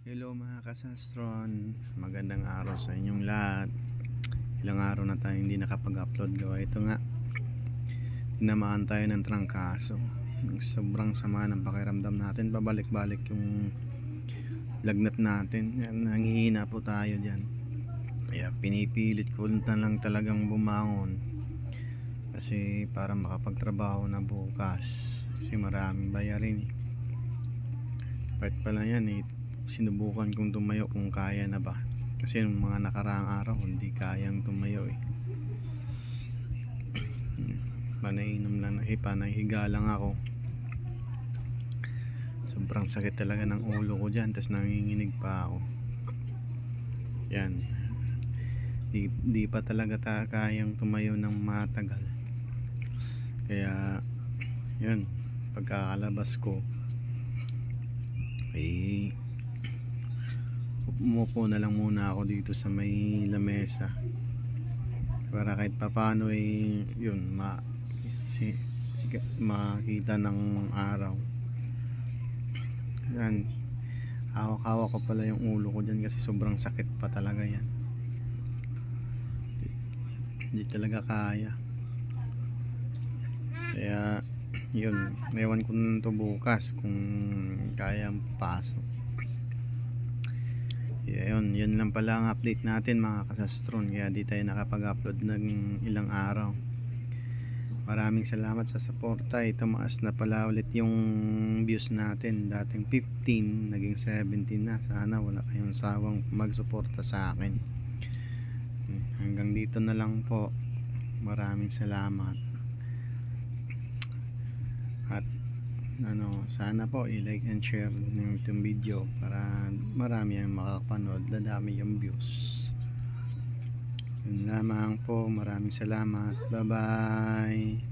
Hello mga kasastron, magandang araw sa inyong lahat. Ilang araw na tayo hindi nakapag-upload gawa ito nga, tinamaan tayo ng trangkaso. Sobrang sama ng pakiramdam natin, pabalik-balik yung lagnat natin. Yan, nanghihina po tayo dyan. Kaya pinipilit ko na lang talagang bumangon kasi para makapagtrabaho na bukas, kasi maraming bayarin part pala yan sinubukan kong tumayo kung kaya na ba, kasi nung mga nakaraang araw hindi kayang tumayo panainom lang panahiga lang ako. Sobrang sakit talaga ng ulo ko dyan, tas nanginginig pa ako. Yan, di pa talaga kayang tumayo ng matagal. Kaya yun, pagkakalabas ko umupo na lang muna ako dito sa may lamesa para kahit papano yun makita ng araw. Yan, hawak-hawak ko pala yung ulo ko dyan kasi sobrang sakit pa talaga yan. Hindi talaga kaya. Kaya yun, ewan ko na to bukas kung kaya pasok. Yun lang pala ang update natin mga kasastron, kaya di tayo nakapag-upload ng ilang araw. Maraming salamat sa suporta. Tumaas na pala ulit yung views natin, dating 15 naging 17 na. Sana wala kayong sawang magsuporta sa akin. Hanggang dito na lang po, maraming salamat. At sana po i-like and share itong video para marami ang makakapanood, dadami yung views. Yun lamang po, maraming salamat, bye bye.